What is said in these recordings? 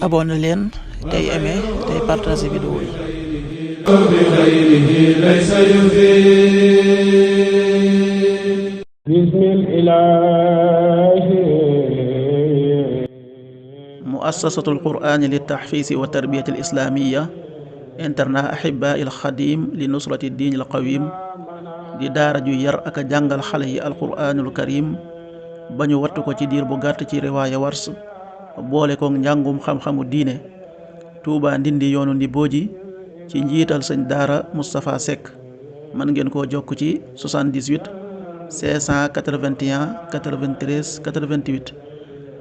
abonné leen tey aimé tey partagé vidéo yi. muassasatul qur'ani li tahfiisi wa tarbiyati al islamiyya internat ahibaa il xadim li nusrati diin al qawim di daara ju yar ak a jàngal xale yi alquraanul karim ba ñu wattu ko ci diir bu gàtt ci riwaaya wars boole ko njàngum xam-xamu diine. Touba Ndindi yoonu Ndibooji ci njiital sëñ daara Moustapha Seck. mën ngeen koo jokk ci 78 581 93 88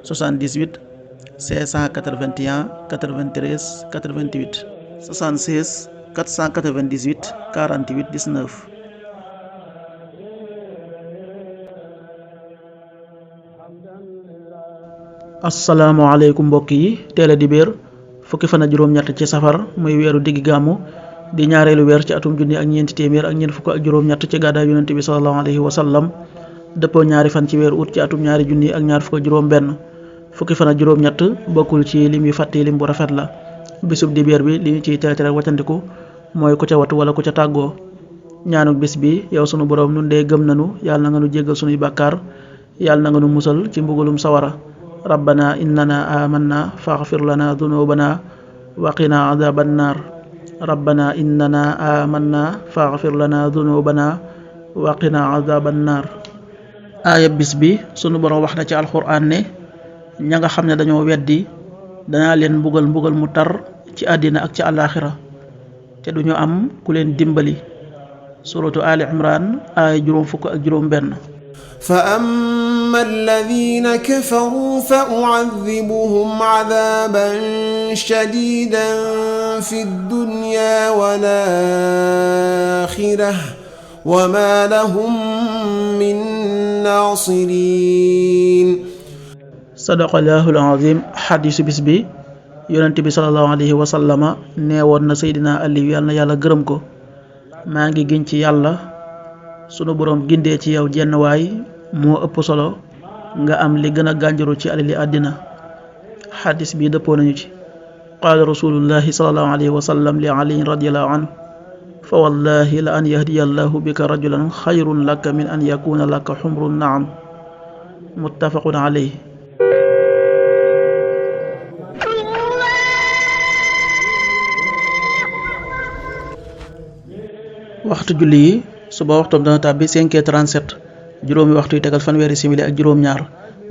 78 581 93 88 76 498 48 19. asalaamaaleykum mbokk yi teel a dibéer fukki fan ak juróom-ñett ci safar muy weeru diggi gàmmu di ñaareelu weer ci atum junni ak ñeenti téeméer ak ñeent fukk ak juróom-ñett ci gàddaay yonente bi sallallahu alayhi wa sallam dëppoo ñaari fan ci weeru ut ci atum ñaari junni ak ñaar fukk ak juróom-benn fukki fan ak juróom-ñett bokkul ci lim yu fàtte lim bu rafet la. bisub dibéer bi li ñu ciy tere tere waccandiku mooy ku ca watu wala ku ca tàggoo. ñaanuk bis bi yow sunu borom nun dee gëm nanu yàlla na nga nu jéggal sunuy bàkkaar yàlla na nga nu musal ci mbugalum sawara. rabbana innana amanna faghfir lana dhunubana wa qina adhaban nar. rabbana innana amanna faghfir lana dhunubana wa qina adhaban nar. aaya bis bi sunu borom wax na ci alxuraan ne ña nga xam ne dañoo weddi danaa leen mbugal mu tar ci àddina ak ci àllaaxira te duñu am ku leen dimbali. suratu ali imran aaya juróom fukk ak juróom benn. fa amma alladina kafaru fa u'adhibuhum 'adhaban shadidan fi dunya wal akhirah wa ma lahum min nasirin. sadaqallahul azim. xadiisu bis bi yonent bi sallallahu alayhi wa sallama neewoon na Seydina Aliyu yàlla na yàlla gërëm ko, maa ngi giñ ci yàlla sunu boroom gindee ci yow jenn waay moo ëpp solo nga am li gën a gànjaru ci alali àddina. xadis bi dëppoo nañu ci. qaala rasulullahi sallallahu alayhi wa sallam li aliyin radiallahu anhu fa wallahi la an yahdiya allahu bika rajulan xayrun laka min an yakuna laka xumru naam. muttafaqun alayhi. waxtu julli yi suba waxtoom dana tàbbi 5h37 juróomi waxtu yu tegal fanweeri simili ak juróom-ñaar.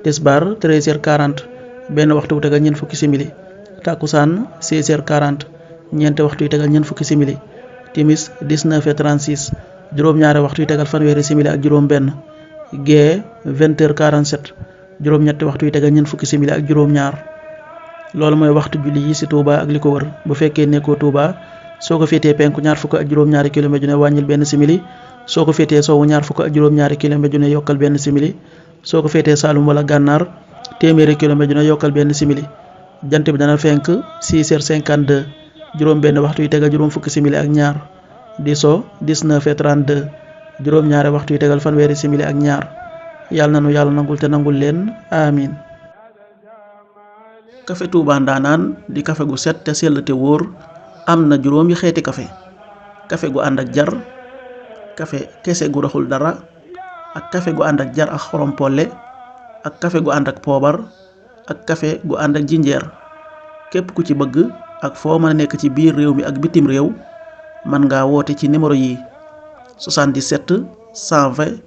tisbaar 13h40 benn waxtu wu tegal ñeent fukki simili. takkusaan 16h40 ñeenti waxtu yu tegal ñeent fukki simili. timis 19h36 juróom-ñaari waxtu yu tegal fanweeri simili ak juróom-benn. gee 20h47 juróom-ñetti waxtu yu tegal ñeent fukki simili ak juróom-ñaar. loolu mooy waxtu julli yi ci Touba ak li ko wër. bu fekkee nekkoo Touba soo ko féetee penku ñaar fukk ak juróom-ñaari kilomètre ju ne wàññil benn simili. soo ko féetee sowwu ñaar fukk ak juróom-ñaari kilomètre ju ne yokkal benn simili. soo ko féetee Saalum wala Gànnaar téeméeri kilomètre ju ne yokkal benn simili. jant bi dana fenk 6h52 juróom benn waxtu yu tegal juróom fukki simili ak ñaar. di so 19h32 juróom-ñaari waxtu yu tegal fanweeri simili ak ñaar. yàlla na nu yàlla nangul te nangul leen amin. kafe Touba Ndanaan di kafe gu set te sell te wóor. am na juróomi xeeti kafe gu ànd ak jar, kafe kese gu raxul dara, ak kafe gu ànd ak jar ak xorom polle, ak kafe gu ànd ak poobar, ak kafe gu ànd ak jinjeer. képp ku ci bëgg ak foo mën a nekk ci biir réew mi ak bitim réew mën ngaa woote ci numéro yi 77 120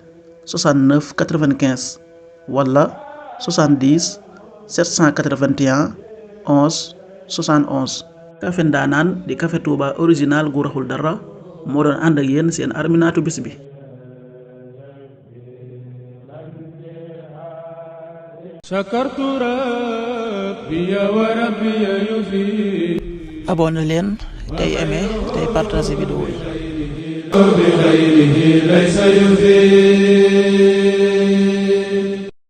69 95 wala 70 781 11 71. kafe Ndaanaan di kafe Touba original gu raxul dara moo doon ànd ak yéen seen arminaatu bis bi. abonné leen tey aimé tey partagé vidéo yi.